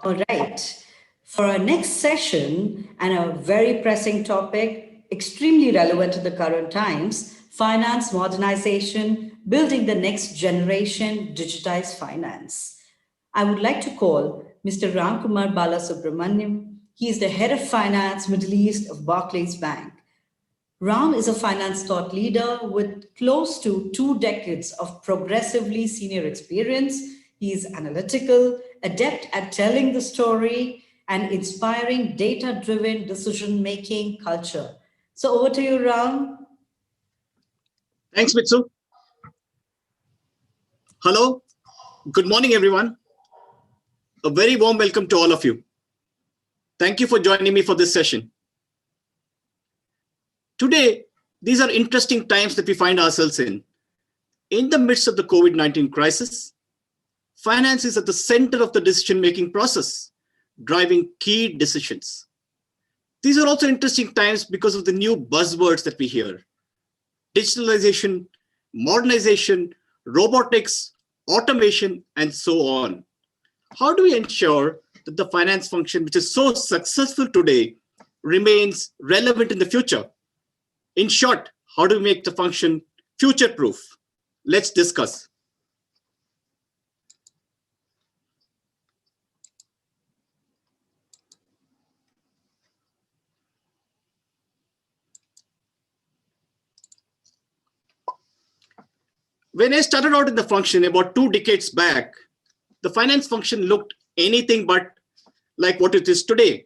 All right. For our next session and a very pressing topic, extremely relevant to the current times, finance modernization, building the next generation digitized finance. I would like to call Mr. Ramkumar Balasubramaniam. He is the head of finance Middle East of Barclays Bank. Ram is a finance thought leader with close to 2 decades of progressively senior experience. He is analytical, adept at telling the story, and inspiring data driven decision making culture. So, over to you, Ram. Thanks, Mitsu. Hello. Good morning, everyone. A very warm welcome to all of you. Thank you for joining me for this session. Today, these are interesting times that we find ourselves in. In the midst of the COVID-19 crisis, finance is at the center of the decision-making process, driving key decisions. These are also interesting times because of the new buzzwords that we hear. Digitalization, modernization, robotics, automation, and so on. How do we ensure that the finance function, which is so successful today, remains relevant in the future? In short, how do we make the function future-proof? Let's discuss. When I started out in the function about 2 decades back, the finance function looked anything but like what it is today.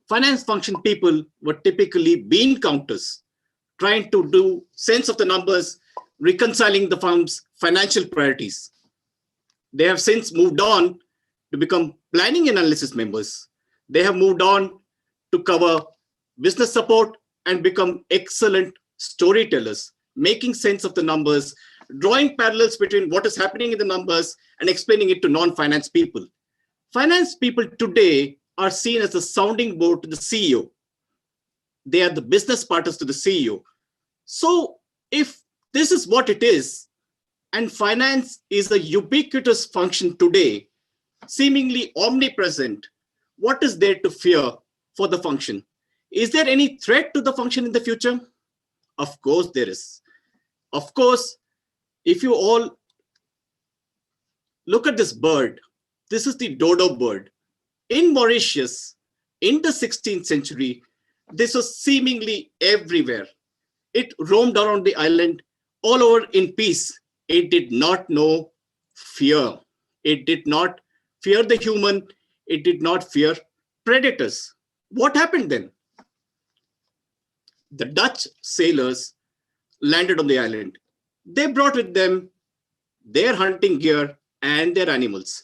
Finance function people were typically bean counters, trying to do sense of the numbers, reconciling the firm's financial priorities. They have since moved on to become planning analysis members. They have moved on to cover business support and become excellent storytellers, making sense of the numbers, drawing parallels between what is happening in the numbers and explaining it to non-finance people. Finance people today are seen as the sounding board to the CEO. They are the business partners to the CEO. So if this is what it is, and finance is a ubiquitous function today, seemingly omnipresent, what is there to fear for the function? Is there any threat to the function in the future? Of course there is. Of course, if you all look at this bird, this is the Dodo bird. In Mauritius, in the 16th century, this was seemingly everywhere. It roamed around the island all over in peace. It did not know fear. It did not fear the human. It did not fear predators. What happened then? The Dutch sailors landed on the island. They brought with them their hunting gear and their animals.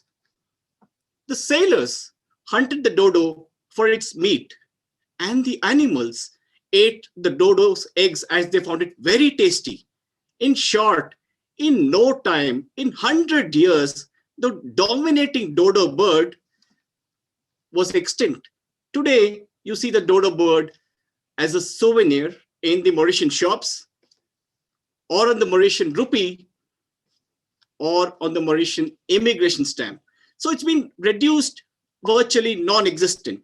The sailors hunted the dodo for its meat, and the animals ate the dodo's eggs as they found it very tasty. In short, in no time, in 100 years, the dominating dodo bird was extinct. Today, you see the dodo bird as a souvenir in the Mauritian shops, or on the Mauritian rupee, or on the Mauritian immigration stamp. So it's been reduced virtually non-existent.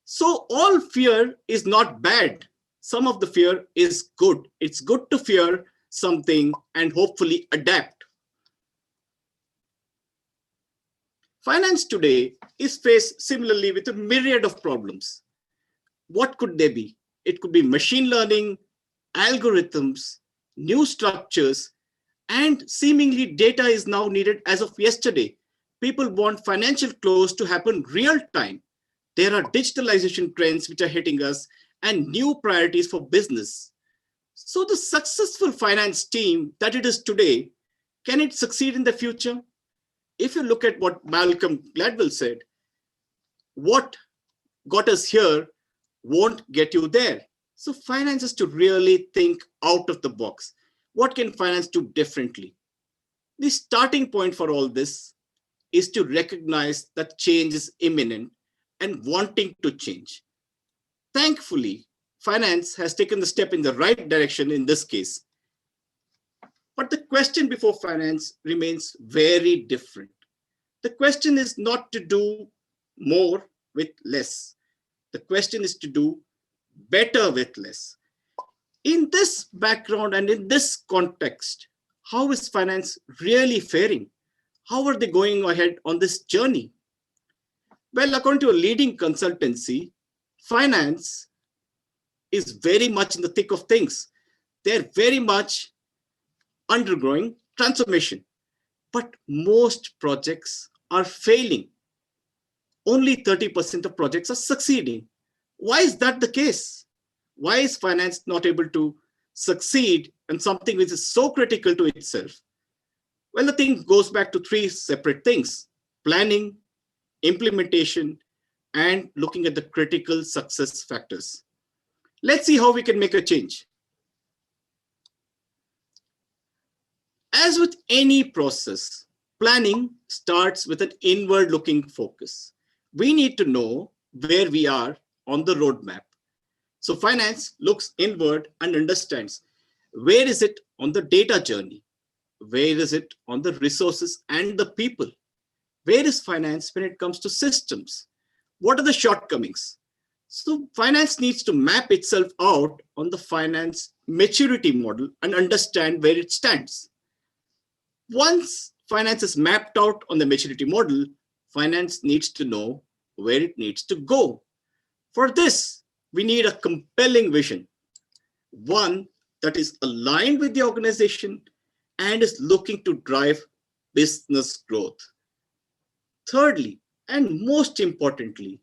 So all fear is not bad. Some of the fear is good. It's good to fear something and hopefully adapt. Finance today is faced similarly with a myriad of problems. What could they be? It could be machine learning, algorithms, new structures, and seemingly data is now needed as of yesterday. People want financial close to happen real time. There are digitalization trends which are hitting us and new priorities for business. So the successful finance team that it is today, can it succeed in the future? If you look at what Malcolm Gladwell said, what got us here won't get you there. So finance is to really think out of the box. What can finance do differently? The starting point for all this is to recognize that change is imminent and wanting to change. Thankfully, finance has taken the step in the right direction in this case. But the question before finance remains very different. The question is not to do more with less. The question is to do better with less. In this background and in this context, how is finance really faring? How are they going ahead on this journey? Well, according to a leading consultancy, finance is very much in the thick of things. They're very much undergoing transformation, but most projects are failing. Only 30% of projects are succeeding. Why is that the case? Why is finance not able to succeed in something which is so critical to itself? Well, the thing goes back to three separate things: planning, implementation, and looking at the critical success factors. Let's see how we can make a change. As with any process, planning starts with an inward looking focus. We need to know where we are on the roadmap. So finance looks inward and understands where is it on the data journey? Where is it on the resources and the people? Where is finance when it comes to systems? What are the shortcomings? So finance needs to map itself out on the finance maturity model and understand where it stands. Once finance is mapped out on the maturity model, finance needs to know where it needs to go. For this, we need a compelling vision, one that is aligned with the organization and is looking to drive business growth. Thirdly, and most importantly,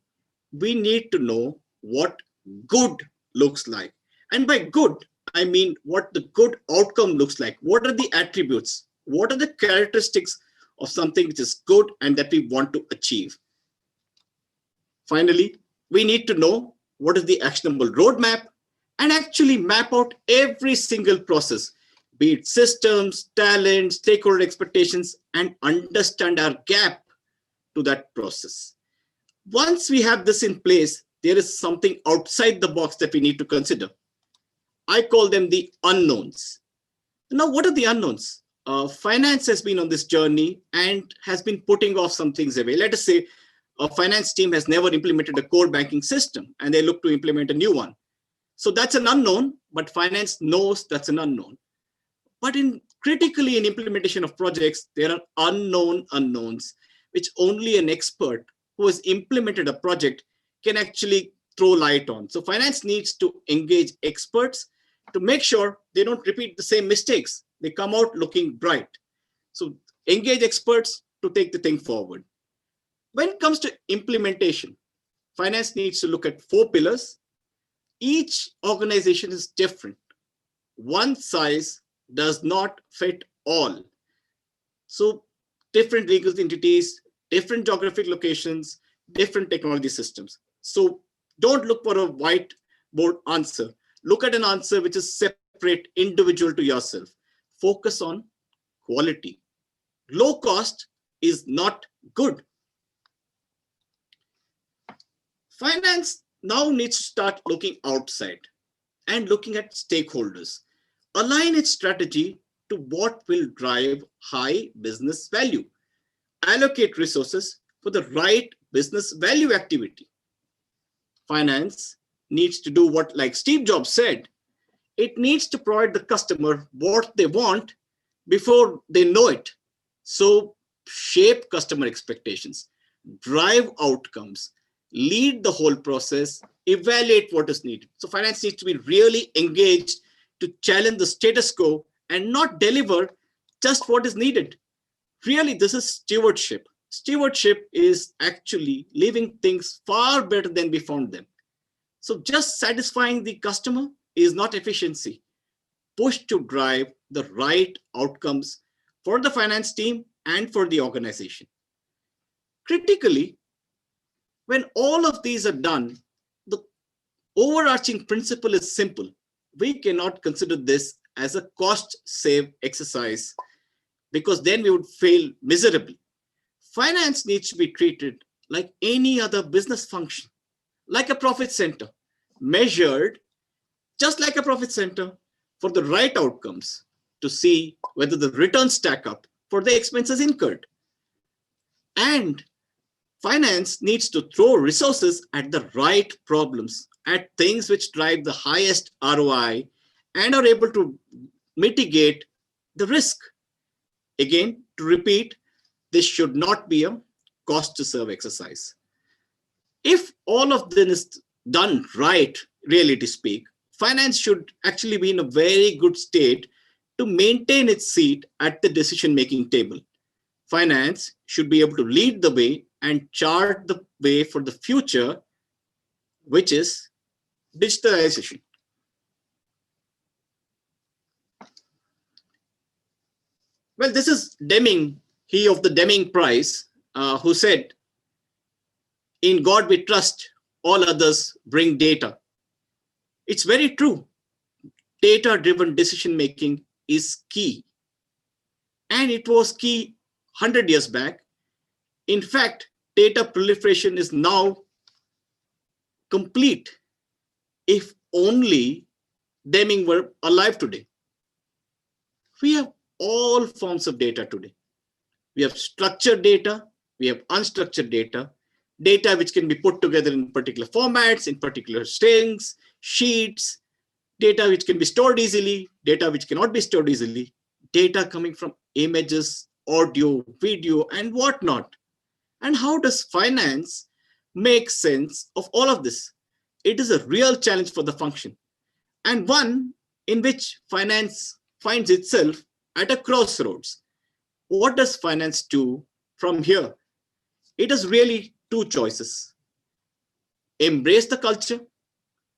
we need to know what good looks like. And by good, I mean what the good outcome looks like. What are the attributes? What are the characteristics of something which is good and that we want to achieve? Finally, we need to know what is the actionable roadmap and actually map out every single process, be it systems, talent, stakeholder expectations, and understand our gap to that process. Once we have this in place, there is something outside the box that we need to consider. I call them the unknowns. Now, what are the unknowns? Finance has been on this journey and has been putting off some things away. Let us say a finance team has never implemented a core banking system and they look to implement a new one. So that's an unknown, but finance knows that's an unknown. But critically in implementation of projects, there are unknown unknowns, which only an expert who has implemented a project can actually throw light on. So finance needs to engage experts to make sure they don't repeat the same mistakes. They come out looking bright. So engage experts to take the thing forward. When it comes to implementation, finance needs to look at 4 pillars. Each organization is different. One size does not fit all. So different legal entities, different geographic locations, different technology systems. So don't look for a whiteboard answer. Look at an answer which is separate, individual to yourself. Focus on quality. Low cost is not good. Finance now needs to start looking outside and looking at stakeholders. Align its strategy to what will drive high business value. Allocate resources for the right business value activity. Finance needs to do what, like Steve Jobs said, it needs to provide the customer what they want before they know it. So shape customer expectations, drive outcomes, lead the whole process, evaluate what is needed. So finance needs to be really engaged to challenge the status quo and not deliver just what is needed. Really, this is stewardship. Stewardship is actually leaving things far better than we found them. So just satisfying the customer is not efficiency. Push to drive the right outcomes for the finance team and for the organization. Critically, when all of these are done, the overarching principle is simple. We cannot consider this as a cost save exercise because then we would fail miserably. Finance needs to be treated like any other business function, like a profit center, measured just like a profit center for the right outcomes to see whether the returns stack up for the expenses incurred. And Finance needs to throw resources at the right problems, at things which drive the highest ROI and are able to mitigate the risk. Again, to repeat, this should not be a cost to serve exercise. If all of this is done right, really to speak, finance should actually be in a very good state to maintain its seat at the decision-making table. Finance should be able to lead the way and chart the way for the future, which is digitalization. Well, this is Deming, he of the Deming Prize, who said, "In God we trust, all others bring data." It's very true. Data-driven decision-making is key. And it was key 100 years back. In fact, data proliferation is now complete if only Deming were alive today. We have all forms of data today. We have structured data, we have unstructured data, data which can be put together in particular formats, in particular strings, sheets, data which can be stored easily, data which cannot be stored easily, data coming from images, audio, video, and whatnot. And how does finance make sense of all of this? It is a real challenge for the function, and one in which finance finds itself at a crossroads. What does finance do from here? It has really two choices: embrace the culture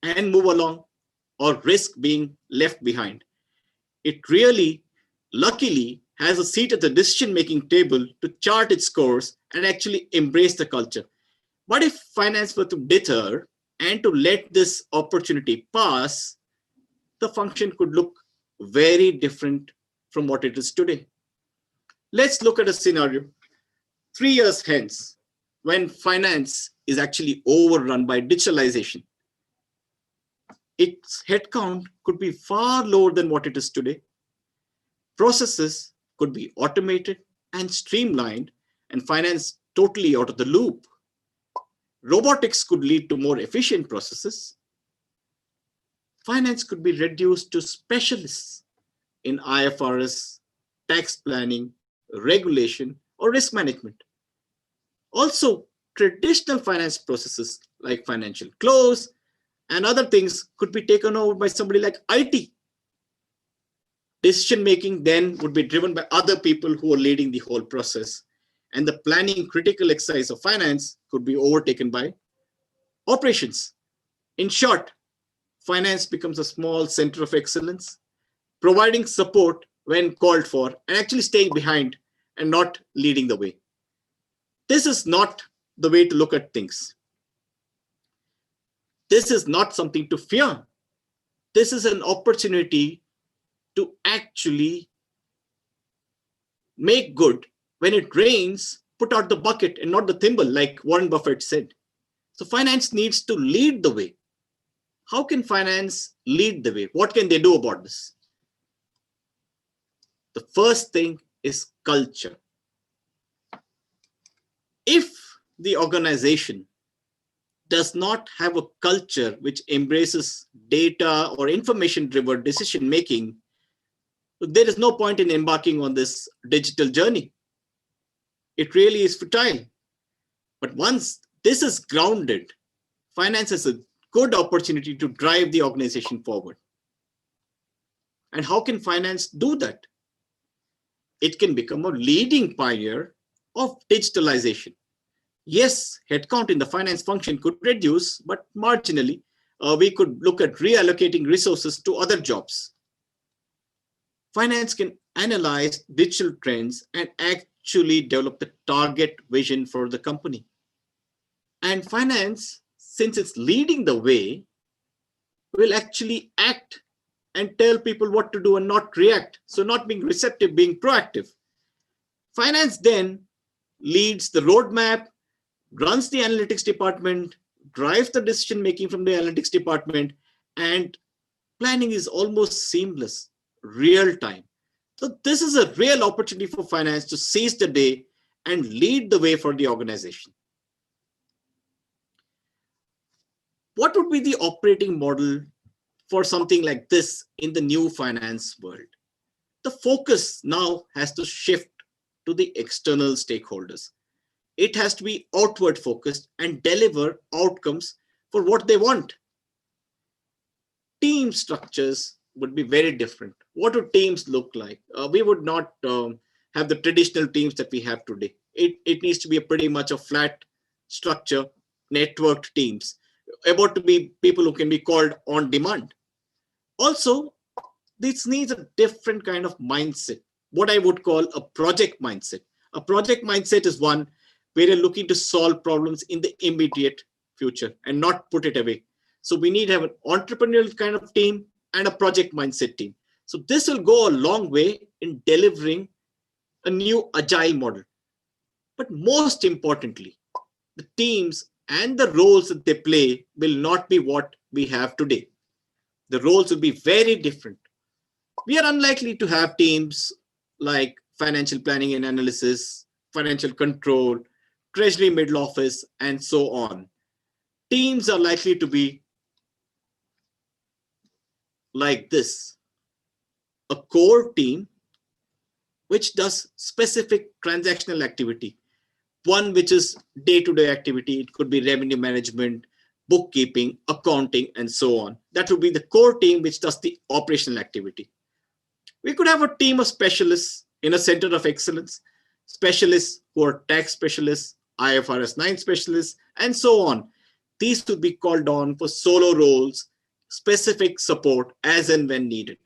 and move along, or risk being left behind. It really, luckily, has a seat at the decision-making table to chart its course and actually embrace the culture. But if finance were to deter and to let this opportunity pass, the function could look very different from what it is today. Let's look at a scenario 3 years hence, when finance is actually overrun by digitalization. Its headcount could be far lower than what it is today. Processes could be automated and streamlined, and finance totally out of the loop. Robotics could lead to more efficient processes. Finance could be reduced to specialists in IFRS, tax planning, regulation, or risk management. Also, traditional finance processes like financial close and other things could be taken over by somebody like IT. Decision making then would be driven by other people who are leading the whole process, and the planning critical exercise of finance could be overtaken by operations. In short, finance becomes a small center of excellence, providing support when called for and actually staying behind and not leading the way. This is not the way to look at things. This is not something to fear. This is an opportunity to actually make good. When it rains, put out the bucket and not the thimble, like Warren Buffett said. So finance needs to lead the way. How can finance lead the way? What can they do about this? The first thing is culture. If the organization does not have a culture which embraces data or information-driven decision-making, there is no point in embarking on this digital journey. It really is futile. But once this is grounded, finance is a good opportunity to drive the organization forward. And how can finance do that? It can become a leading pioneer of digitalization. Yes, headcount in the finance function could reduce, but marginally, we could look at reallocating resources to other jobs. Finance can analyze digital trends and actually develop the target vision for the company. And finance, since it's leading the way, will actually act and tell people what to do and not react. So not being receptive, being proactive. Finance then leads the roadmap, runs the analytics department, drives the decision making from the analytics department, and planning is almost seamless, real time. So this is a real opportunity for finance to seize the day and lead the way for the organization. What would be the operating model for something like this in the new finance world? The focus now has to shift to the external stakeholders. It has to be outward focused and deliver outcomes for what they want. Team structures would be very different. What would teams look like? We would not have the traditional teams that we have today. It needs to be a pretty much a flat structure, networked teams, about to be people who can be called on demand. Also, this needs a different kind of mindset, what I would call a project mindset. A project mindset is one where you're looking to solve problems in the immediate future and not put it away. So we need to have an entrepreneurial kind of team and a project mindset team. So this will go a long way in delivering a new agile model. But most importantly, the teams and the roles that they play will not be what we have today. The roles will be very different. We are unlikely to have teams like financial planning and analysis, financial control, treasury middle office, and so on. Teams are likely to be like this: a core team which does specific transactional activity, one which is day-to-day activity. It could be revenue management, bookkeeping, accounting, and so on. That would be the core team which does the operational activity. We could have a team of specialists in a center of excellence, specialists who are tax specialists, IFRS 9 specialists, and so on. These would be called on for solo roles, specific support as and when needed.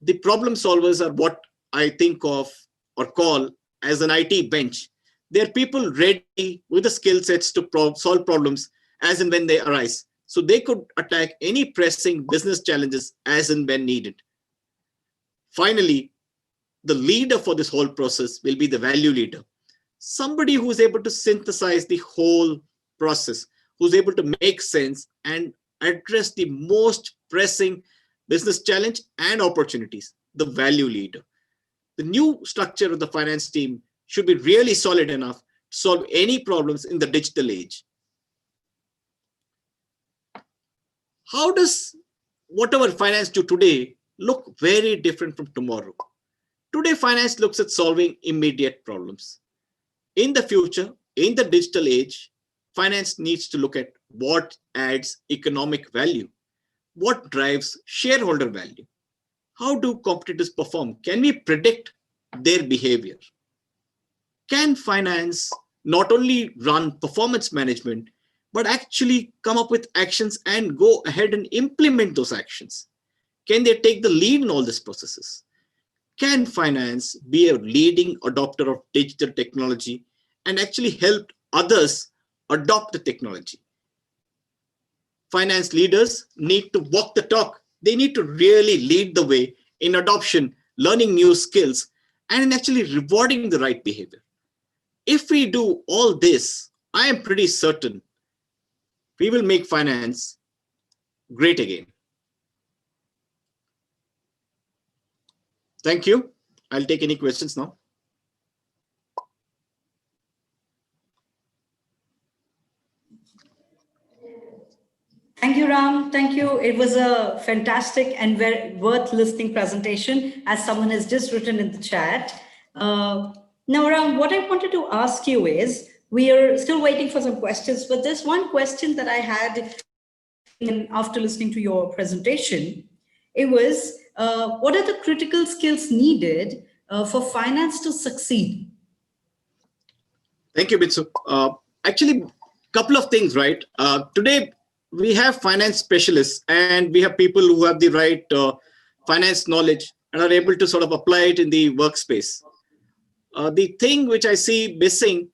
The problem solvers are what I think of or call as an IT bench. They're people ready with the skill sets to solve problems as and when they arise. So they could attack any pressing business challenges as and when needed. Finally, the leader for this whole process will be the value leader. Somebody who is able to synthesize the whole process, who's able to make sense and address the most pressing business challenge and opportunities, the value leader. The new structure of the finance team should be really solid enough to solve any problems in the digital age. How does whatever finance do today look very different from tomorrow? Today, finance looks at solving immediate problems. In the future, in the digital age, finance needs to look at what adds economic value, what drives shareholder value. How do competitors perform? Can we predict their behavior? Can finance not only run performance management, but actually come up with actions and go ahead and implement those actions? Can they take the lead in all these processes? Can finance be a leading adopter of digital technology and actually help others adopt the technology? Finance leaders need to walk the talk. They need to really lead the way in adoption, learning new skills, and in actually rewarding the right behavior. If we do all this, I am pretty certain we will make finance great again. Thank you. I'll take any questions now. Thank you, Ram. Thank you. It was a fantastic and very worth listening presentation, as someone has just written in the chat. Now, Ram, what I wanted to ask you is, we are still waiting for some questions, but there's one question that I had after listening to your presentation. It was, what are the critical skills needed for finance to succeed? Thank you, Bitsu. Actually, a couple of things, right? Today, we have finance specialists and we have people who have the right finance knowledge and are able to sort of apply it in the workspace. The thing which I see missing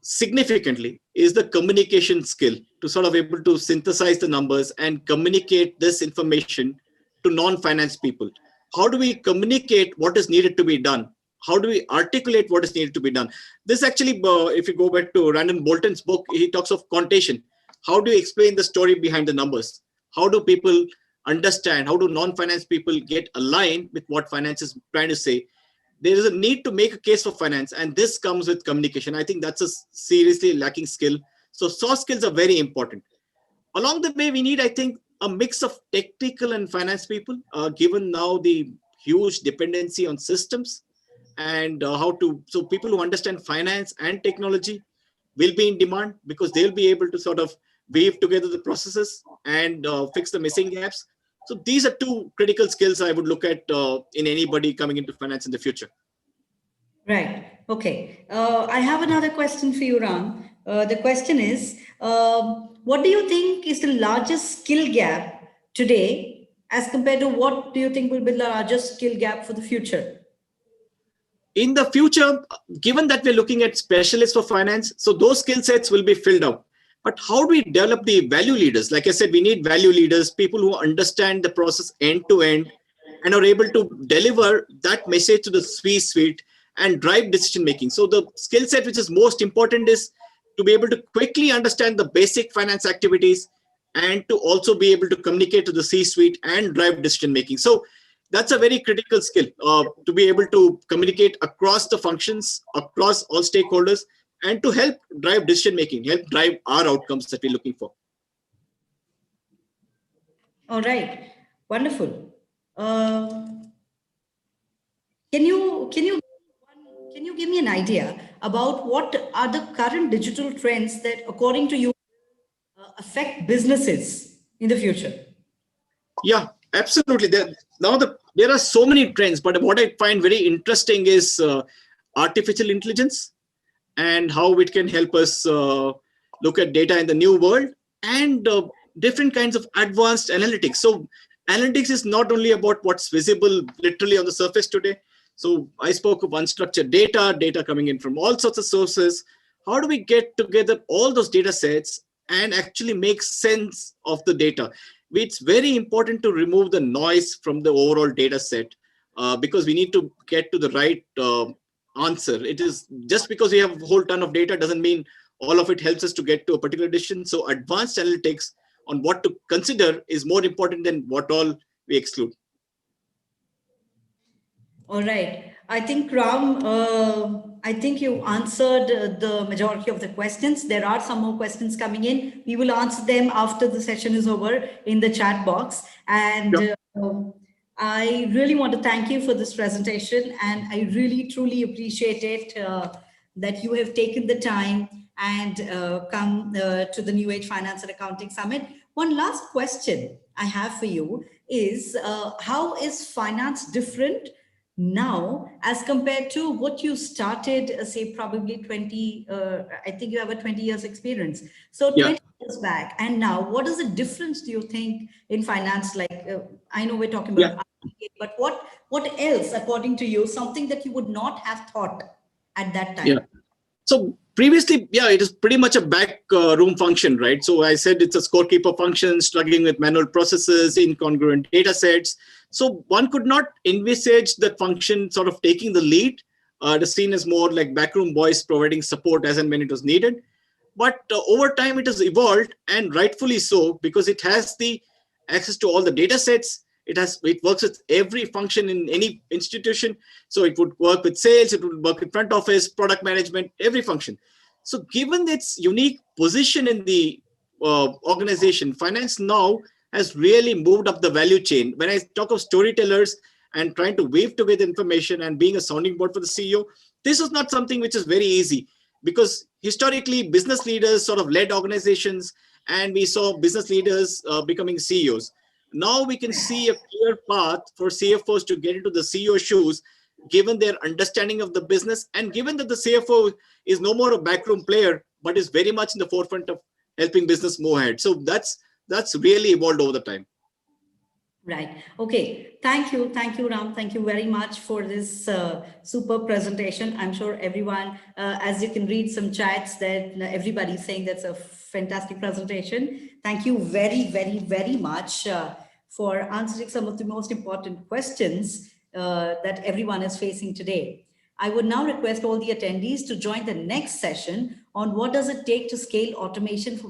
significantly is the communication skill to sort of able to synthesize the numbers and communicate this information to non-finance people. How do we communicate what is needed to be done? How do we articulate what is needed to be done? This actually, if you go back to Randall Bolton's book, he talks of contation. How do you explain the story behind the numbers? How do people understand? How do non-finance people get aligned with what finance is trying to say? There is a need to make a case for finance, and this comes with communication. I think that's a seriously lacking skill. So soft skills are very important. Along the way, we need, I think, a mix of technical and finance people, given now the huge dependency on systems and so people who understand finance and technology will be in demand because they'll be able to sort of weave together the processes and fix the missing gaps. So these are two critical skills I would look at in anybody coming into finance in the future. Right. Okay. I have another question for you, Ram. The question is, what do you think is the largest skill gap today as compared to what do you think will be the largest skill gap for the future? In the future, given that we're looking at specialists for finance, so those skill sets will be filled up. But how do we develop the value leaders? Like I said, we need value leaders, people who understand the process end to end and are able to deliver that message to the C-suite and drive decision making. So the skill set which is most important is to be able to quickly understand the basic finance activities and to also be able to communicate to the C-suite and drive decision making. So that's a very critical skill, to be able to communicate across the functions, across all stakeholders, and to help drive decision making, help drive our outcomes that we're looking for. All right, wonderful. Uh, can you give me an idea about what are the current digital trends that, according to you, affect businesses in the future? Yeah, absolutely. There are so many trends, but what I find very interesting is artificial intelligence and how it can help us look at data in the new world and different kinds of advanced analytics. So analytics is not only about what's visible literally on the surface today. So I spoke of unstructured data coming in from all sorts of sources. How do we get together all those data sets and actually make sense of the data? It's very important to remove the noise from the overall data set because we need to get to the right answer. It is just because we have a whole ton of data doesn't mean all of it helps us to get to a particular decision. So advanced analytics on what to consider is more important than what all we exclude. All right. I think, Ram, I think you answered the majority of the questions. There are some more questions coming in. We will answer them after the session is over in the chat box. And I really want to thank you for this presentation. And I really, truly appreciate it that you have taken the time and come to the New Age Finance and Accounting Summit. One last question I have for you is, how is finance different now as compared to what you started, say probably 20, I think you have a 20 years experience. So 20 years back and now, what is the difference do you think in finance? Like, I know we're talking about, but what else, according to you, something that you would not have thought at that time? So previously, it is pretty much a back room function, right? So I said it's a scorekeeper function, struggling with manual processes, incongruent data sets. So one could not envisage that function sort of taking the lead. It is seen as more like backroom boys providing support as and when it was needed. But over time, it has evolved, and rightfully so, because it has the access to all the data sets. It works with every function in any institution. So it would work with sales, it would work with front office, product management, every function. So given its unique position in the organization, finance now has really moved up the value chain. When I talk of storytellers and trying to weave together information and being a sounding board for the CEO, this is not something which is very easy, because historically business leaders sort of led organizations and we saw business leaders becoming CEOs. Now we can see a clear path for CFOs to get into the CEO shoes, given their understanding of the business and given that the CFO is no more a backroom player, but is very much in the forefront of helping business move ahead. So that's really evolved over the time. Right. Okay. Thank you. Thank you, Ram. Thank you very much for this super presentation. I'm sure everyone, as you can read some chats, that everybody's saying that's a fantastic presentation. Thank you very, very, very much for answering some of the most important questions that everyone is facing today. I would now request all the attendees to join the next session on what does it take to scale automation for